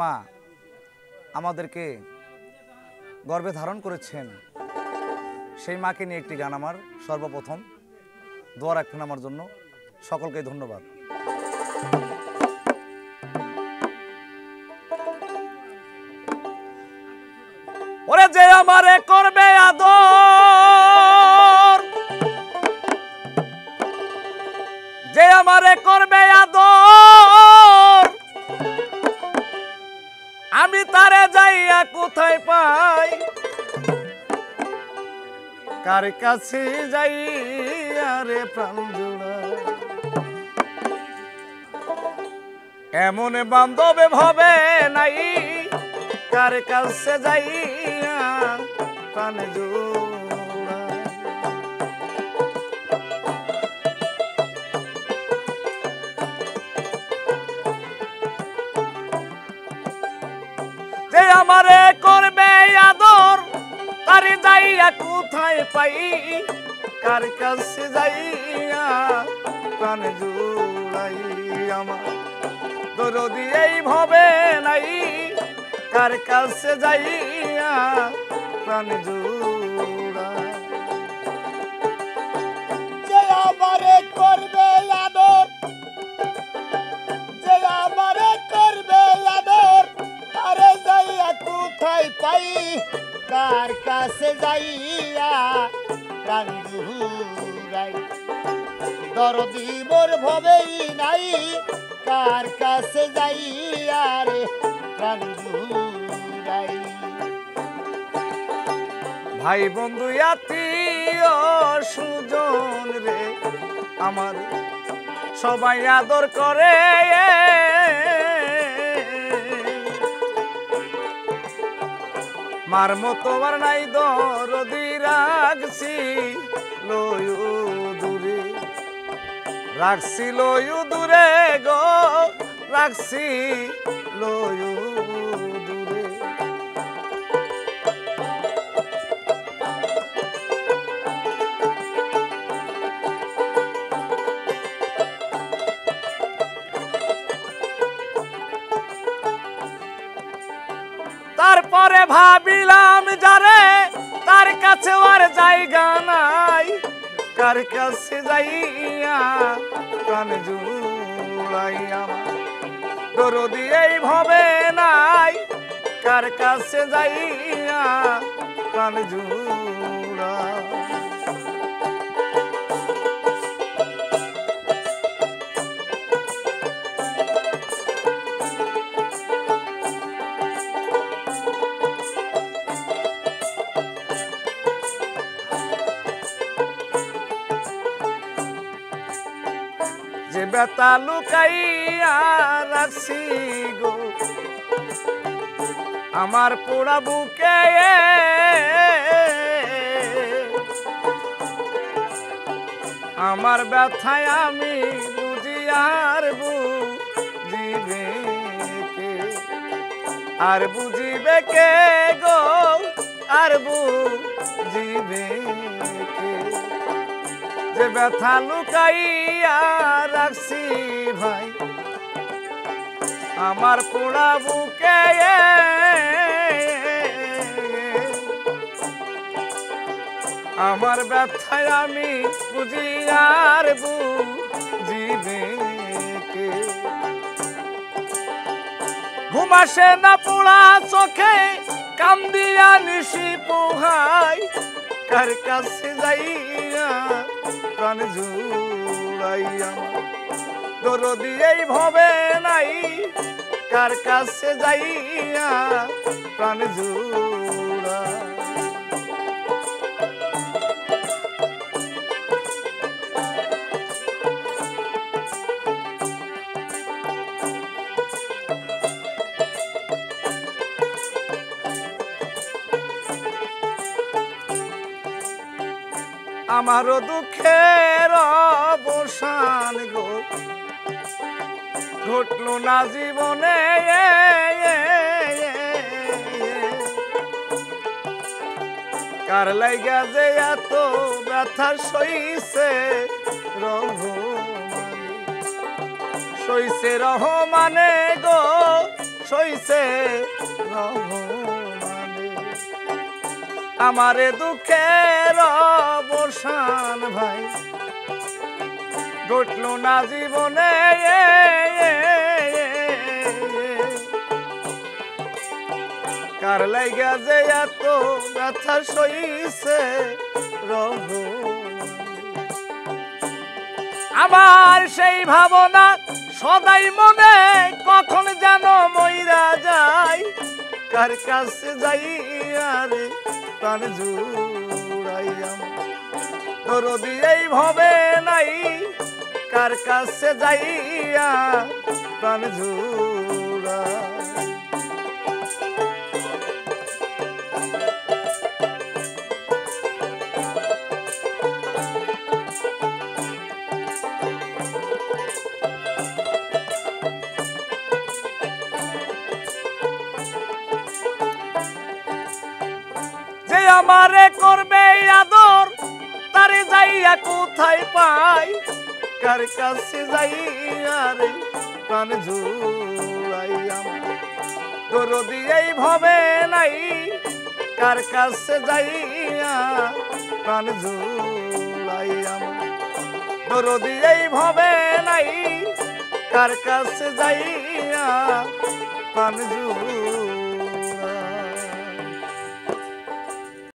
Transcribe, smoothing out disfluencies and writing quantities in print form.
মা আমাদেরকে গর্ভে ধারণ করেছেন, সেই মাকে নিয়ে একটি গান আমার সর্বপ্রথম। দোয়া রাখবেন আমার জন্য। সকলকে ধন্যবাদ। ওরে যে আমারে করবে আদর, যে আমারে করবে আদর, আমি তারে যাইয়া কোথায় পাই? কার কাছে যাইয়া রে প্রাণ জোড়াই? এমন বান্ধবে ভবে নাই, কার কাছে যাইয়া প্রাণ জোড়াই? যে আমারে করবে আদর, তারে যাইয়া কোথায় পাই? কার কাছে যাইয়া প্রাণ জোড়াই? আমার দরদি এই ভবে নাই, কার কাছে যাইয়া প্রাণ জোড়াই? যে আমারে করবে আদর, যে আমারে করবে আদর, আরে যাইয়া কোথায় পাই? কার কাছে যাইয়া প্রাণ জুড়াই? দরদি মোর ভবেই নাই, কার কাছে যাইয়া রে প্রাণ জুড়াই? ভাই বন্ধু আত্মীয় সুজন রে আমার সবাই আদর করে, মার মতো আর নাই দরদি রাখছি লয়ু দূরে, রাখছি লয়ু দূরে গো, রাখছি লয়ু দূরে। তারপরে ভাবিলাম যারে, তার কাছে আর জায়গা নাই, কার কাছে যাইয়া প্রাণ জুড়াই? আমার দরদি এই ভবে নাই, কার কাছে যাইয়া প্রাণ জুড়াই? যে বেতা লুকাইয়া রাখছি গো আমার পোড়া বুকে, আমার ব্যথায় আমি বুঝি আর বুঝিবে কে? আর বুঝিবে কে গো, আর বুঝিবে কে? যে ব্যথা লুকাইয়া রাখছি ভাই আমার পোড়া বুকে, আমার ব্যথায় আমি বুঝি আর বুঝিবে কে? ঘুম আসে না পোড়া চোখে, কান্দিয়া নিশি পোহাই, কার কাছে যাইয়া প্রাণ জুড়াই? আমার দরদি এই ভবে নাই, কার কাছে যাইয়া প্রাণ জুড়াই? আমারও দুঃখের অবসান গো ঘটলো না জীবনে, কার লাইগা যে এত ব্যথা সইছে রহমানে, সইছে রহমানে গো, সইছে রহমানে আমারে দুঃখের অবসান ভাই ঘটল না জীবনে কার লাইগা যে এত ব্যথা সইছে আমার সেই ভাবনা সদাই মনে কখন যেন মইরা যায় কার কাছে যাই আরে প্রাণ জুড়াইয়া দরদি এই ভবে নাই কার কাছে যাইয়া প্রাণ জুড়া যে আমারে করবে আদর তারে যাইয়া কোথায় পাই কার কাছে যাইয়া রে প্রাণ জুড়াইয়া দরদি এই ভবে নাই কার কাছে যাইয়া প্রাণ জুড়াইয়া দরদি এই ভবে নাই কার কাছে যাইয়া প্রাণ জুড়াইয়া